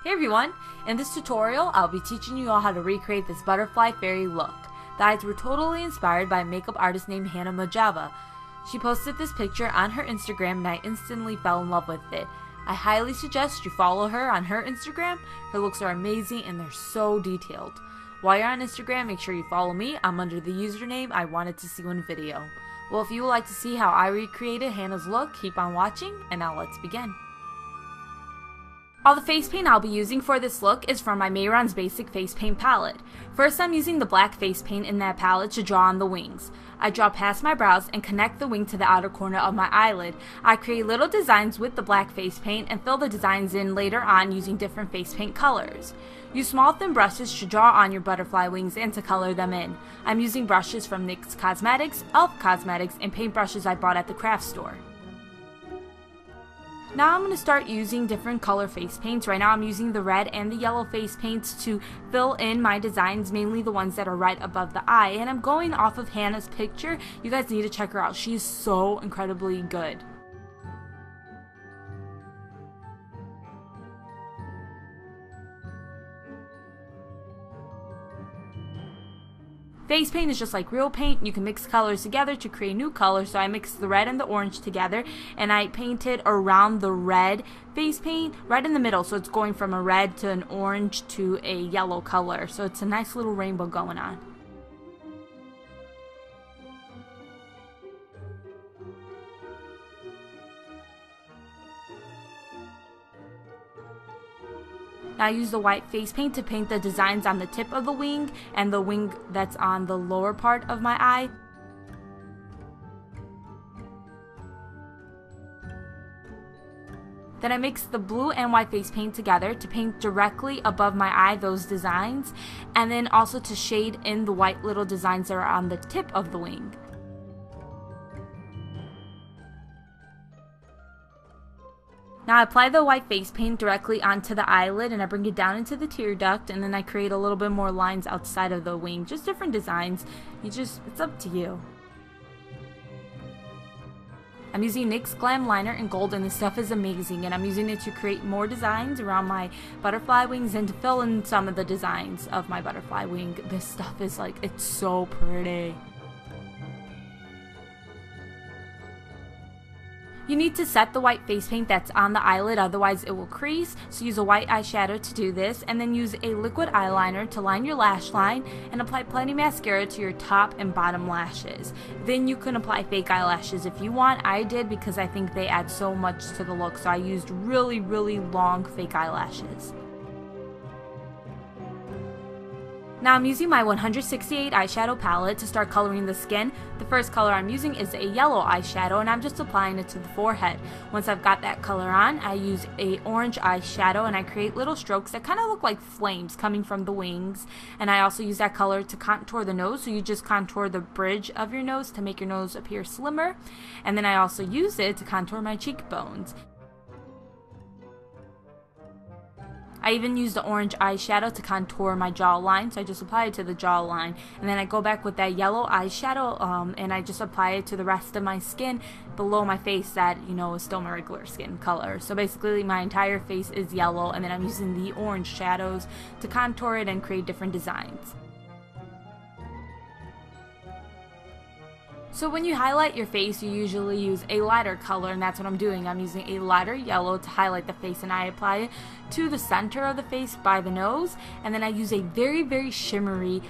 Hey everyone! In this tutorial, I'll be teaching you all how to recreate this butterfly fairy look. The eyes were totally inspired by a makeup artist named Hannah Majava. She posted this picture on her Instagram and I instantly fell in love with it. I highly suggest you follow her on her Instagram. Her looks are amazing and they're so detailed. While you're on Instagram, make sure you follow me. I'm under the username I wanted to see one video. Well, if you would like to see how I recreated Hannah's look, keep on watching, and now let's begin. All the face paint I'll be using for this look is from my Mehron's Basic Face Paint palette. First, I'm using the black face paint in that palette to draw on the wings. I draw past my brows and connect the wing to the outer corner of my eyelid. I create little designs with the black face paint and fill the designs in later on using different face paint colors. Use small thin brushes to draw on your butterfly wings and to color them in. I'm using brushes from NYX Cosmetics, E.L.F Cosmetics, and paint brushes I bought at the craft store. Now I'm going to start using different color face paints. Right now I'm using the red and the yellow face paints to fill in my designs, mainly the ones that are right above the eye. And I'm going off of Hannah's picture. You guys need to check her out. She's so incredibly good. Face paint is just like real paint. You can mix colors together to create new colors. So I mixed the red and the orange together and I painted around the red face paint right in the middle. So it's going from a red to an orange to a yellow color. So it's a nice little rainbow going on. Now I use the white face paint to paint the designs on the tip of the wing and the wing that's on the lower part of my eye. Then I mix the blue and white face paint together to paint directly above my eye those designs, and then also to shade in the white little designs that are on the tip of the wing. Now I apply the white face paint directly onto the eyelid and I bring it down into the tear duct, and then I create a little bit more lines outside of the wing. Just different designs. It's up to you. I'm using NYX Glam liner in gold and this stuff is amazing, and I'm using it to create more designs around my butterfly wings and to fill in some of the designs of my butterfly wing. This stuff is like, it's so pretty. You need to set the white face paint that's on the eyelid, otherwise it will crease. So use a white eyeshadow to do this, and then use a liquid eyeliner to line your lash line and apply plenty mascara to your top and bottom lashes. Then you can apply fake eyelashes if you want. I did because I think they add so much to the look, so I used really long fake eyelashes. Now I'm using my 168 eyeshadow palette to start coloring the skin. The first color I'm using is a yellow eyeshadow and I'm just applying it to the forehead. Once I've got that color on, I use a orange eyeshadow and I create little strokes that kind of look like flames coming from the wings. And I also use that color to contour the nose, so you just contour the bridge of your nose to make your nose appear slimmer. And then I also use it to contour my cheekbones. I even used the orange eyeshadow to contour my jawline, so I just apply it to the jawline. And then I go back with that yellow eyeshadow and I just apply it to the rest of my skin below my face that, you know, is still my regular skin color. So basically my entire face is yellow, and then I'm using the orange shadows to contour it and create different designs. So when you highlight your face, you usually use a lighter color, and that's what I'm doing. I'm using a lighter yellow to highlight the face, and I apply it to the center of the face by the nose, and then I use a very shimmery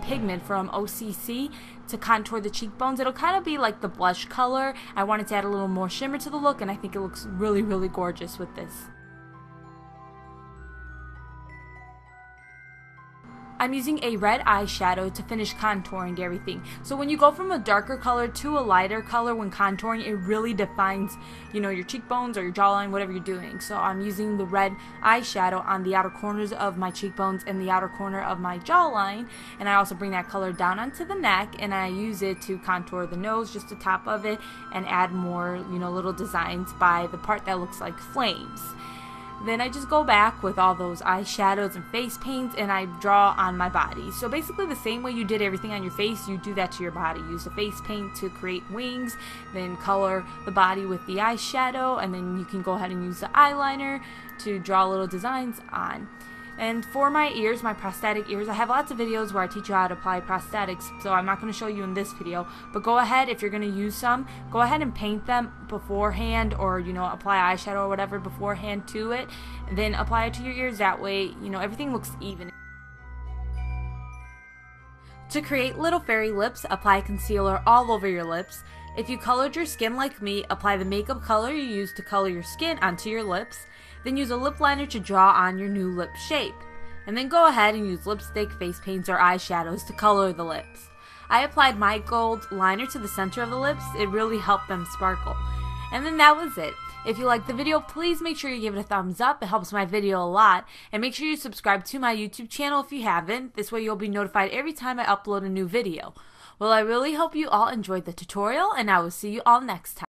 pigment from O.C.C to contour the cheekbones. It'll kind of be like the blush color. I wanted to add a little more shimmer to the look, and I think it looks really gorgeous with this. I'm using a red eyeshadow to finish contouring everything. So when you go from a darker color to a lighter color when contouring, it really defines, you know, your cheekbones or your jawline, whatever you're doing. So I'm using the red eyeshadow on the outer corners of my cheekbones and the outer corner of my jawline, and I also bring that color down onto the neck, and I use it to contour the nose, just the top of it, and add more, you know, little designs by the part that looks like flames. Then I just go back with all those eyeshadows and face paints and I draw on my body. So basically the same way you did everything on your face, you do that to your body. Use the face paint to create wings, then color the body with the eyeshadow, and then you can go ahead and use the eyeliner to draw little designs on. And for my ears, my prosthetic ears, I have lots of videos where I teach you how to apply prosthetics, so I'm not going to show you in this video, but go ahead, if you're going to use some, go ahead and paint them beforehand, or, you know, apply eyeshadow or whatever beforehand to it, and then apply it to your ears. That way, you know, everything looks even. To create little fairy lips, apply concealer all over your lips. If you colored your skin like me, apply the makeup color you use to color your skin onto your lips. Then use a lip liner to draw on your new lip shape. And then go ahead and use lipstick, face paints, or eyeshadows to color the lips. I applied my gold liner to the center of the lips. It really helped them sparkle. And then that was it. If you liked the video, please make sure you give it a thumbs up. It helps my video a lot. And make sure you subscribe to my YouTube channel if you haven't. This way you'll be notified every time I upload a new video. Well, I really hope you all enjoyed the tutorial, and I will see you all next time.